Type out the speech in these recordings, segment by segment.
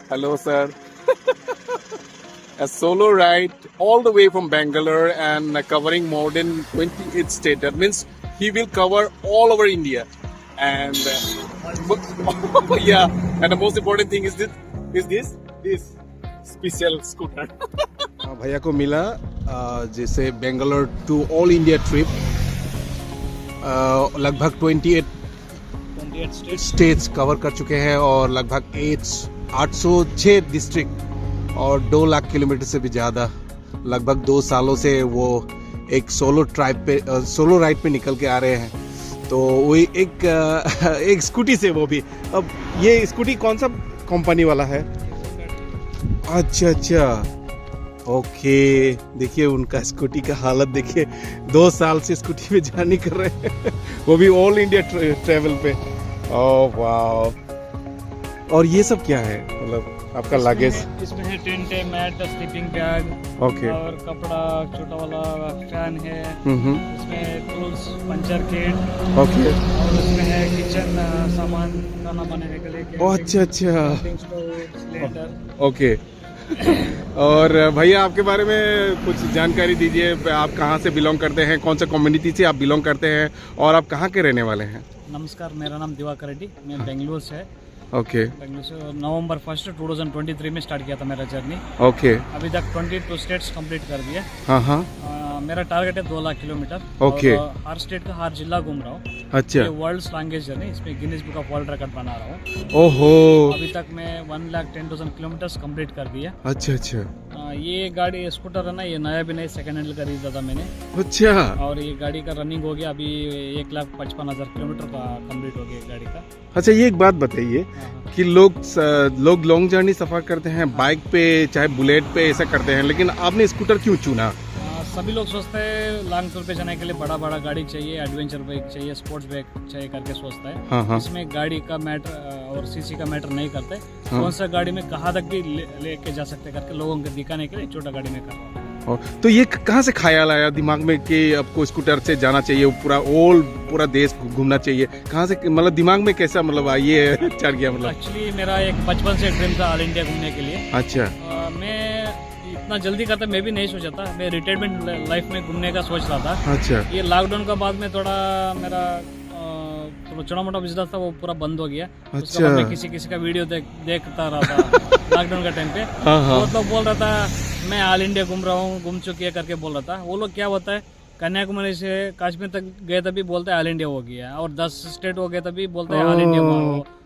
Hello, sir. A solo ride all the way from Bangalore and covering more than 28 states. That means he will cover all over India. And yeah, and the most important thing is this special scooter. भैया को मिला जैसे Bangalore to all India trip लगभग 28 states cover कर चुके हैं और लगभग 806 डिस्ट्रिक्ट और 2 लाख किलोमीटर से भी ज़्यादा लगभग 2 सालों से वो एक सोलो राइड पे निकल के आ रहे हैं। तो वही एक स्कूटी से वो भी। अब ये स्कूटी कौन सा कंपनी वाला है? अच्छा ओके, देखिए उनका स्कूटी का हालत देखिए, 2 साल से स्कूटी पे जर्नी कर रहे हैं वो भी ऑल इंडिया ट्रेवल पे। ओह वाह। और ये सब क्या है, मतलब आपका लगेज? इसमें है टेंट है, मैट, स्लीपिंग बैग, ओके, और कपड़ा, छोटा वाला फैन है, इसमें टूल्स, पंचर किट, ओके, और इसमें है किचन सामान, खाना बनाने के लिए। अच्छा, सिलेंडर। ओके। और भैया आपके बारे में कुछ जानकारी दीजिए, आप कहाँ से बिलोंग करते हैं, कौन सा कम्युनिटी से आप बिलोंग करते हैं और आप कहाँ के रहने वाले हैं? नमस्कार, मेरा नाम दिवाकर रेड्डी, मैं बेंगलुरु से। ओके, बेंगलुरु से नवंबर 1, 2023 में स्टार्ट किया था मेरा जर्नी। ओके, अभी तक 22 स्टेट्स कंप्लीट कर दिए। हाँ, मेरा टारगेट है 2 लाख किलोमीटर। ओके। और हर स्टेट का हर जिला घूम रहा हूँ। अच्छा, ये वर्ल्ड लॉन्गेस्ट जर्नी, इसमें Guinness book of world record बना रहा हूँ। ओहो, अभी तक मैं 1,10,000 किलोमीटर कंप्लीट कर दिया। अच्छा, ये गाड़ी स्कूटर है ना, ये नया भी नहीं, सेकंड हैंड खरीदा था मैंने। अच्छा, और ये गाड़ी का रनिंग हो गया अभी 1,55,000 किलोमीटर का कंप्लीट हो गया गाड़ी का। अच्छा, ये एक बात बताइए कि लोग लॉन्ग जर्नी सफर करते हैं बाइक पे, चाहे बुलेट पे, ऐसा करते हैं, लेकिन आपने स्कूटर क्यों चुना? सभी लोग सोचते हैं लॉन्ग टूर पे जाने के लिए बड़ा गाड़ी चाहिए, एडवेंचर बाइक चाहिए, स्पोर्ट्स बाइक चाहिए करके सोचता है। हाँ। इसमें गाड़ी का मैटर और सीसी का मैटर नहीं करते। कौन सा गाड़ी में कहाँ तक भी लेके जा सकते करके लोगों को दिखाने के लिए छोटा गाड़ी में कर रहा हूँ। तो ये कहाँ से ख्याल आया दिमाग में कि आपको स्कूटर से जाना चाहिए, पूरा देश घूमना चाहिए? कहाँ से, मतलब दिमाग में कैसा, मतलब ये चढ़ गया? मतलब एक्चुअली मेरा एक बचपन से ड्रीम था ऑल इंडिया घूमने के लिए। अच्छा, मैं इतना जल्दी करता मैं भी नहीं सोचा था, मैं रिटायरमेंट लाइफ में घूमने का सोच रहा था। अच्छा, ये लॉकडाउन के बाद में थोड़ा मेरा छोटा मोटा बिजनेस था वो पूरा बंद हो गया। उसके बाद मैं किसी का वीडियो देखता रहा था लॉकडाउन का टाइम पे। वो तो बोल रहा था मैं ऑल इंडिया घूम रहा हूँ, घूम चुकी है करके बोल रहा था। वो लोग क्या होता है, कन्याकुमारी से कश्मीर तक गए तभी बोलते हैं ऑल इंडिया हो गया, और 10 स्टेट हो गए तभी बोलते हैं ऑल इंडिया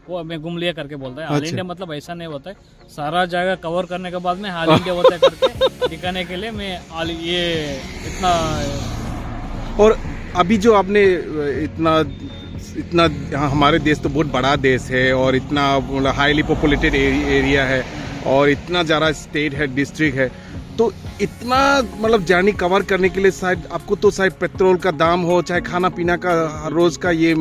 वो मैं घूम लिया करके बोलता है। ऑल इंडिया मतलब ऐसा नहीं होता है, सारा जगह कवर करने के बाद में ऑल इंडिया होता है करके दिखाने के लिए मैं ये इतना। और अभी जो आपने इतना हमारे देश तो बहुत बड़ा देश है और इतना हाईली पॉपुलेटेड एरिया है और इतना ज़्यादा स्टेट है, डिस्ट्रिक्ट है, तो इतना मतलब जर्नी कवर करने के लिए शायद आपको तो शायद पेट्रोल का दाम हो, चाहे खाना पीना का रोज का, ये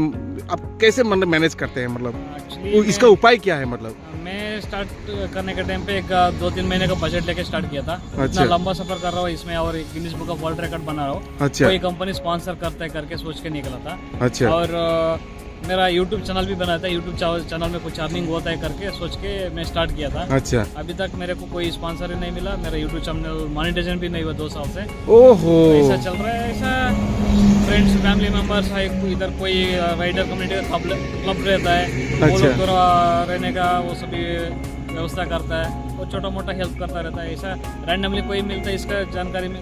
आप कैसे मतलब मैनेज करते हैं? मतलब इसका उपाय क्या है? मतलब मैं स्टार्ट करने के टाइम पे एक 2-3 महीने का बजट लेके स्टार्ट किया था। अच्छा, इतना लंबा सफर कर रहा हूँ इसमें और Guinness book of world record बना रहा हूँ। अच्छा, कोई कंपनी स्पॉन्सर करता है करके सोच के निकला था। अच्छा, और मेरा यूट्यूब चैनल भी बनाया था, यूट्यूब चैनल में कुछ अर्निंग होता है करके सोच के मैं स्टार्ट किया था। अच्छा, अभी तक मेरे को कोई स्पॉन्सर ही नहीं मिला, मेरा यूट्यूब चैनल मोनेटाइजेशन भी नहीं हुआ 2 साल से। ओहो, ऐसा चल रहा है। ऐसा फ्रेंड्स, फैमिली मेंबर्स है, इधर कोई राइडर कम्युनिटी का क्लब रहता है, वो लोग थोड़ा रहने का वो सभी व्यवस्था करता है, वो छोटा मोटा हेल्प करता रहता है। ऐसा रैंडमली कोई मिलता है, इसका जानकारी में,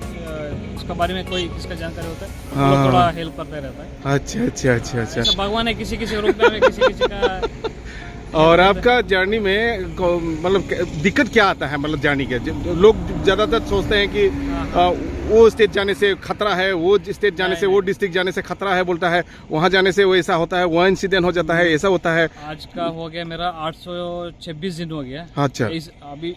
इसका बारे में कोई किसका जानकारी होता है, वो थोड़ा हेल्प करता रहता है। अच्छा। भगवान है किसी रूप में किसी का। और आपका जर्नी में मतलब दिक्कत क्या आता है? मतलब जर्नी के लोग ज्यादातर सोचते हैं कि वो स्टेट जाने से खतरा है, वो स्टेट जाने से, वो डिस्ट्रिक्ट जाने से खतरा है, बोलता है वहाँ जाने से वो ऐसा होता है, वहाँ इंसिडेंट हो जाता है, ऐसा होता है। आज का हो गया मेरा 826 दिन हो गया। अच्छा, अभी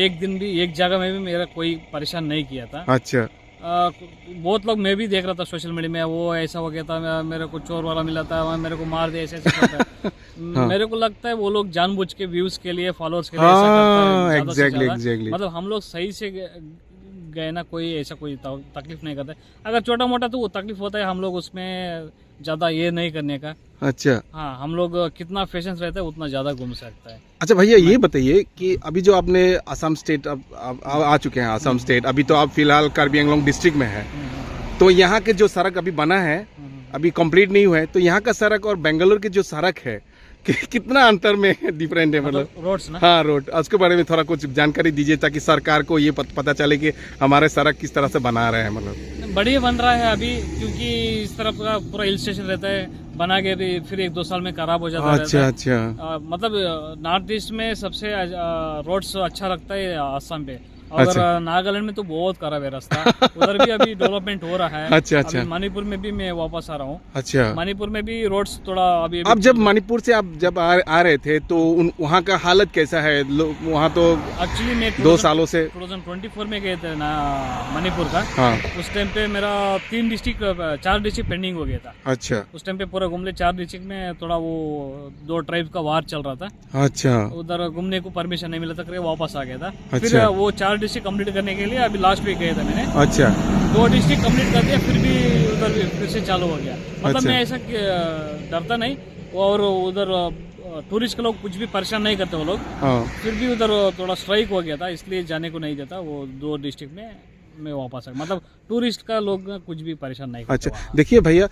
एक दिन भी एक जगह में भी मेरा कोई परेशान नहीं किया था। अच्छा, बहुत लोग, मैं भी देख रहा था सोशल मीडिया में, वो ऐसा हो गया था, मेरे को चोर वाला मिला था, वहाँ मेरे को मार दिया, ऐसे करता है। मेरे को लगता है वो लोग जानबूझ के व्यूज के लिए, फॉलोअर्स के लिए ऐसा करता है। एग्जैक्टली। मतलब हम लोग सही से गए ना, कोई ऐसा कोई तकलीफ नहीं करता है। अगर छोटा मोटा तो वो तकलीफ होता है, हम लोग उसमें ज्यादा ये नहीं करने का। अच्छा हाँ, हम लोग कितना पेशेंस रहता है उतना ज्यादा घूम सकता है। अच्छा भैया, ये बताइए कि अभी जो आपने असम स्टेट अब आ चुके हैं, असम स्टेट, अभी तो आप फिलहाल कार्बी आंगलोंग डिस्ट्रिक्ट में है, तो यहाँ के जो सड़क अभी बना है, अभी कंप्लीट नहीं हुआ है, तो यहाँ का सड़क और बेंगलोर की जो सड़क है कितना अंतर में डिफरेंट है, मतलब रोड्स ना? हाँ, रोड, उसके बारे में थोड़ा कुछ जानकारी दीजिए ताकि सरकार को ये पता चले कि हमारे सड़क किस तरह से बना रहे हैं। मतलब बढ़िया बन रहा है अभी, क्योंकि इस तरफ का पूरा हिल स्टेशन रहता है, बना के भी फिर 1-2 साल में खराब हो जाता अच्छा रहता है। अच्छा मतलब नॉर्थ ईस्ट में सबसे रोड्स अच्छा लगता है असम पे, अगर अच्छा। नागालैंड में तो बहुत खराब है रास्ता। उधर भी अभी डेवलपमेंट हो रहा है। अच्छा अच्छा अभी मणिपुर में भी मैं वापस आ रहा हूँ। अच्छा। मणिपुर में भी रोड्स थोड़ा अभी आप जब मणिपुर से आप जब आ रहे थे तो वहाँ का हालत कैसा है? वहाँ तो एक्चुअली मैं 2 सालों से 2024 में गए थे ना मणिपुर का। हाँ। उस टाइम पे मेरा 4 डिस्ट्रिक्ट पेंडिंग हो गया था। अच्छा उस टाइम पे पूरा घूम ले। 4 डिस्ट्रिक्ट में थोड़ा वो 2 ट्राइब का वार चल रहा था, अच्छा उधर घूमने को परमिशन नहीं मिला था, करके वापस आ गया था। अच्छा। फिर वो 4 डिस्ट्रिक्ट कंप्लीट करने के लिए अभी लास्ट वीक गए थे मैंने। अच्छा 2 डिस्ट्रिक्ट कंप्लीट कर दिया, फिर भी उधर भी फिर से चालू हो गया। मतलब अच्छा। मैं ऐसा डरता नहीं, और उधर टूरिस्ट के लोग कुछ भी परेशान नहीं करते वो लोग। हाँ। फिर भी उधर थोड़ा स्ट्राइक हो गया था, इसलिए जाने को नहीं देता वो 2 डिस्ट्रिक्ट में। मैं वापस आ, मतलब टूरिस्ट का लोग कुछ भी परेशान नहीं करते। अच्छा देखिए भैया,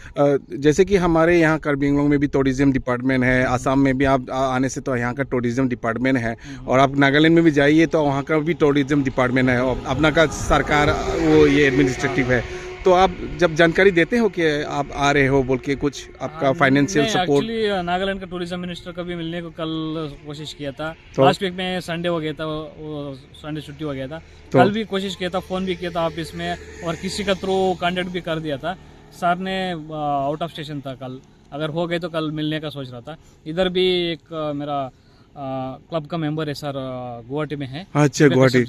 जैसे कि हमारे यहाँ कार्बी आंगलोंग में भी टूरिज्म डिपार्टमेंट है, आसाम में भी आप आने से तो यहाँ का टूरिज्म डिपार्टमेंट है, और आप नागालैंड में भी जाइए तो वहाँ का भी टूरिज्म डिपार्टमेंट है, और अपना का सरकार वो ये एडमिनिस्ट्रेटिव है। तो आप जब जानकारी देते हो कि आप आ रहे हो बोल के, कुछ आपका फाइनेंशियल सपोर्ट? एक्चुअली नागालैंड का टूरिज्म मिनिस्टर का भी मिलने को कल कोशिश किया था। तो लास्ट वीक में संडे हो गया था, वो संडे छुट्टी हो गया था। तो कल भी कोशिश किया था, फोन भी किया था ऑफिस में, और किसी का थ्रू कांटेक्ट भी कर दिया था। सर ने आउट ऑफ स्टेशन था कल, अगर हो गए तो कल मिलने का सोच रहा था। इधर भी एक मेरा क्लब का मेंबर है सर, गुवाहाटी में है। अच्छा Guwahati,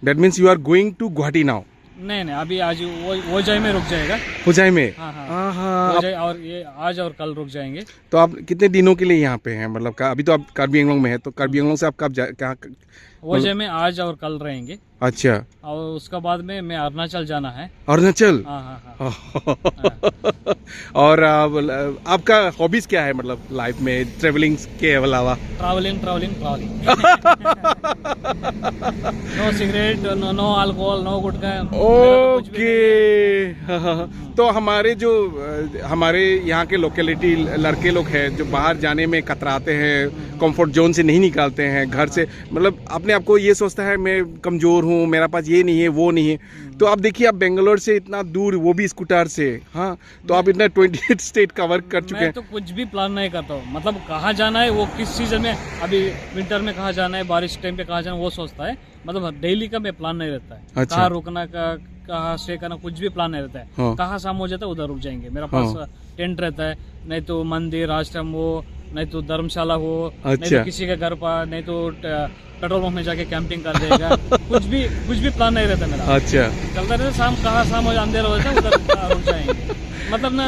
that means you are going to Guwahati now? नहीं, अभी आज वो जाए में रुक जाएगा। उजाई में? हाँ हाँ, हाँ। वो जाए, और ये आज और कल रुक जाएंगे। तो आप कितने दिनों के लिए यहाँ पे हैं? मतलब अभी तो आप कार्बी आंगलोंग में है, तो कार्बी आंगलों से आप कब कहाँ? वो जाए में आज और कल रहेंगे। अच्छा। और उसका बाद में मैं अरुणाचल जाना है। अरुणाचल? हाँ हाँ हाँ। और आपका हॉबीज क्या है, मतलब लाइफ में ट्रेवलिंग के अलावा? Travelling no cigarette, no alcohol, no gutkha. Okay. तो हमारे जो हमारे यहाँ के लोकेलिटी लड़के लोग हैं जो बाहर जाने में कतराते हैं, कंफर्ट जोन से नहीं निकालते हैं घर से, मतलब अपने आप को ये सोचता है मैं कमजोर हूँ, मेरा पास ये नहीं है वो नहीं है। तो आप देखिए, आप बेंगलोर से इतना दूर, वो भी स्कूटर से, हाँ, तो आप इतना 28 स्टेट कवर कर चुके हैं। मैं तो कुछ भी प्लान नहीं करता हूँ, मतलब कहाँ जाना है वो किस सीजन में, अभी विंटर में कहाँ जाना है, बारिश टाइम पे कहाँ जाना है वो सोचता है। मतलब डेली का मैं प्लान नहीं रहता है। अच्छा। कहाँ रुकना का, कहाँ स्टे करना, कुछ भी प्लान नहीं रहता है। हाँ। कहाँ शाम हो जाता है उधर रुक जाएंगे। मेरा पास टेंट रहता है, नहीं तो मंदिर आश्रम हो, नहीं तो धर्मशाला हो, नहीं अच्छा। तो किसी के घर पर, नहीं तो पेट्रोल पंप में जाके कैंपिंग कर देगा। कुछ भी प्लान नहीं रहता मेरा। अच्छा। चलता रहता, शाम कहाँ शाम हो अंधेरा हो जाता है उधर रुक जाएंगे। मतलब ना,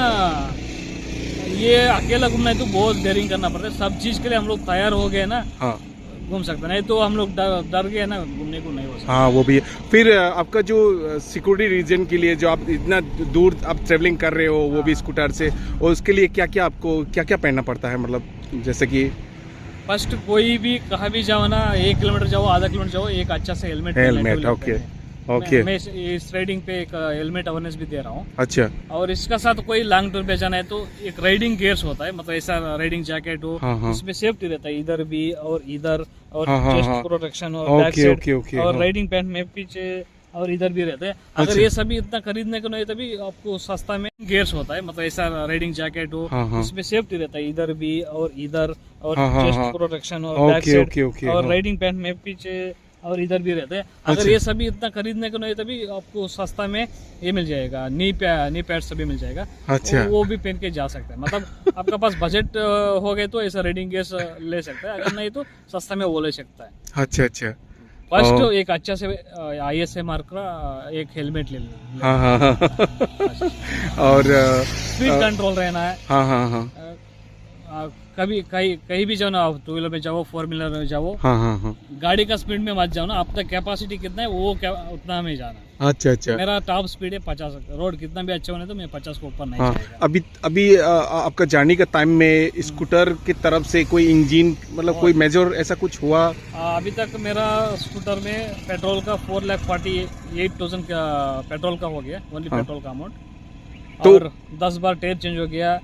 ये अकेला घूमना है तो बहुत डेयरिंग करना पड़ता है। सब चीज के लिए हम लोग तैयार हो गए ना, हाँ, घूम सकते, नहीं तो हम लोग डर गए ना, घूमने को नहीं हो सकता। हाँ वो भी है। फिर आपका जो सिक्योरिटी रीजन के लिए जो आप इतना दूर आप ट्रेवलिंग कर रहे हो, वो भी स्कूटर से, और उसके लिए क्या क्या आपको क्या क्या पहनना पड़ता है? मतलब जैसे कि फर्स्ट कोई भी कहाँ भी जाओ ना, 1 किलोमीटर जाओ, आधा किलोमीटर जाओ, एक अच्छा से हेलमेट। Okay okay. मैं इस राइडिंग पे एक हेलमेट अवेयरनेस भी दे रहा हूँ। अच्छा। और इसका साथ कोई लॉन्ग टूर पे जाना है तो एक राइडिंग गियर्स होता है, मतलब ऐसा राइडिंग जैकेट हो, हाँ, हाँ। इसमें सेफ्टी रहता है इधर भी और इधर, और हाँ, हाँ, चेस्ट हाँ। प्रोटेक्शन, और okay, back side, okay, okay, और हाँ। राइडिंग पैंट में पीछे और इधर भी रहते हैं। अगर अच्छा। ये सभी इतना खरीदने को नहीं, तभी आपको सस्ता में गियर्स होता है, मतलब ऐसा राइडिंग जैकेट हो, हाँ, हाँ। इसमें सेफ्टी रहता है इधर भी और इधर, और हाँ, हाँ, चेस्ट हाँ। प्रोटेक्शन, और okay, back side, okay, okay, और हाँ। राइडिंग पैंट में पीछे और इधर भी रहते हैं। अगर अच्छा। ये सभी इतना खरीदने को नहीं, तभी आपको सस्ता में ये मिल जाएगा, नी पैड सभी मिल जाएगा। अच्छा। वो भी पहन के जा सकते हैं। मतलब आपका पास बजट हो गए तो ऐसा राइडिंग गियर्स ले सकता है, अगर नहीं तो सस्ता में वो ले सकता है। अच्छा अच्छा। फर्स्ट एक अच्छा से ISA मार्क का एक हेलमेट ले लो। हाँ हाँ हाँ। और स्पीड कंट्रोल रहना है। हाँ हाँ हाँ। कभी कहीं भी जाओ ना, आप 2 व्हीलर में जाओ, 4 व्हीलर में जाओ, हाँ हाँ हाँ। गाड़ी का स्पीड में मत जाओ ना, आपका कैपेसिटी कितना है वो उतना हमें जाना। अच्छा अच्छा। मेरा टॉप स्पीड है 50, रोड कितना भी अच्छा होने तो मैं 50 को ऊपर नहीं हाँ, जाएगा। अभी आपका जाने का टाइम में स्कूटर की तरफ से कोई इंजन मतलब कोई मेजर ऐसा कुछ हुआ? अभी तक मेरा स्कूटर में पेट्रोल का 4,48,000 का पेट्रोल का हो गया, ओनली पेट्रोल का अमाउंट। तो- और 10 बार टायर चेंज हो गया,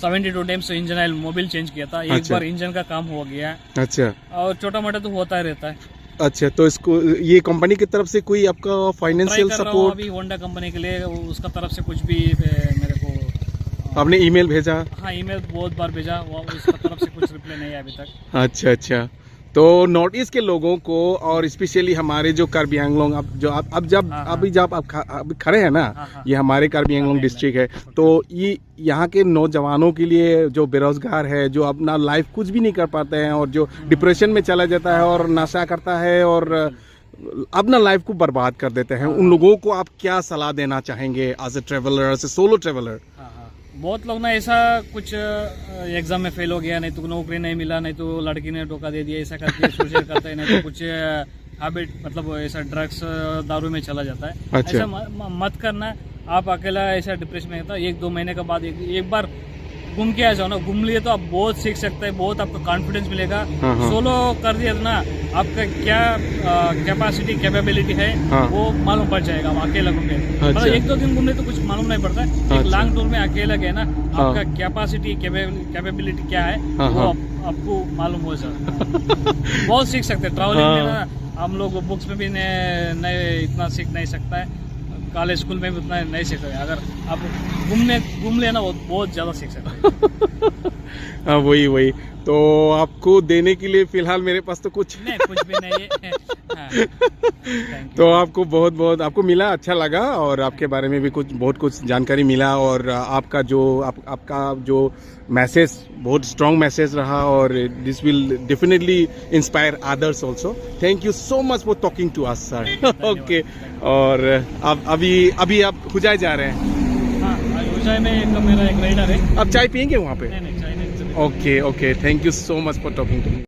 72 times engine oil Mobil change किया था, एक अच्छा। बार इंजन का काम हो गया, अच्छा और छोटा मोटा तो होता ही रहता है। अच्छा। तो इसको ये कंपनी की तरफ से कोई आपका ट्राई फाइनेंशियल कर रहा हूँ सपोर्ट? अभी होंडा कंपनी के लिए, उसका तरफ से कुछ भी मेरे को आपने ईमेल भेजा? हाँ, ईमेल बहुत बार भेजा, वो उसका तरफ से कुछ रिप्लाई नहीं है अभी तक। अच्छा अच्छा। तो नॉर्थ ईस्ट के लोगों को और स्पेशली हमारे जो कार्बी आंगलोंग अब जब हाँ, अभी जब आप अभी खड़े हैं ना, हाँ, हाँ। ये हमारे कार्बी आंगलोंग डिस्ट्रिक्ट है, तो ये यहाँ के नौजवानों के लिए जो बेरोजगार है, जो अपना लाइफ कुछ भी नहीं कर पाते हैं और जो डिप्रेशन में चला जाता है और नशा करता है और अपना लाइफ को बर्बाद कर देते हैं, उन लोगों को आप क्या सलाह देना चाहेंगे as a traveller, as a solo traveller? हाँ, हाँ। बहुत लोग ना ऐसा कुछ एग्जाम में फेल हो गया, नहीं तो नौकरी नहीं मिला, नहीं तो लड़की ने धोखा दे दिया, ऐसा करके सुसाइड करता है, नहीं तो कुछ हैबिट मतलब ऐसा ड्रग्स दारू में चला जाता है। अच्छा। ऐसा मत करना। आप अकेला ऐसा डिप्रेशन में था, 1-2 महीने के बाद एक बार घूम के आ जाओ ना, घूम लिए तो आप बहुत सीख सकते हैं, बहुत आपको कॉन्फिडेंस मिलेगा। हाँ, हाँ। सोलो कर दिया ना, आपका क्या कैपेसिटी कैपेबिलिटी है हाँ। वो मालूम पड़ जाएगा। आप अकेला घूमे मतलब 1-2 दिन घूमने तो कुछ मालूम नहीं पड़ता है। एक अच्छा। लॉन्ग टूर में अकेला गए ना, हाँ। आपका कैपेसिटी कैपेबिलिटी क्या है हाँ, वो हाँ। आपको मालूम हो जाएगा। बहुत सीख सकते हैं ट्रैवलिंग में हाँ। ना। हम लोग बुक्स में भी नहीं इतना सीख नहीं सकता है, कॉलेज स्कूल में भी उतना नहीं सीख सकते। अगर आप घूम लेना बहुत ज़्यादा सीख सकते हैं। हाँ, वही तो आपको देने के लिए फिलहाल मेरे पास तो कुछ नहीं, कुछ भी नहीं है। हाँ, thank you। तो आपको बहुत बहुत आपको मिला, अच्छा लगा और आपके बारे में भी बहुत कुछ जानकारी मिला और आपका जो मैसेज बहुत स्ट्रॉन्ग मैसेज रहा और this will definitely inspire others also. Thank you so much for talking to us sir. Okay. और अभी आप हुजाई जा रहे हैं? हाँ, हुजाई में मेरा एक राइडर है। आप चाय पियेंगे वहाँ पे? नहीं, चाय नहीं। Okay, thank you so much for talking to me.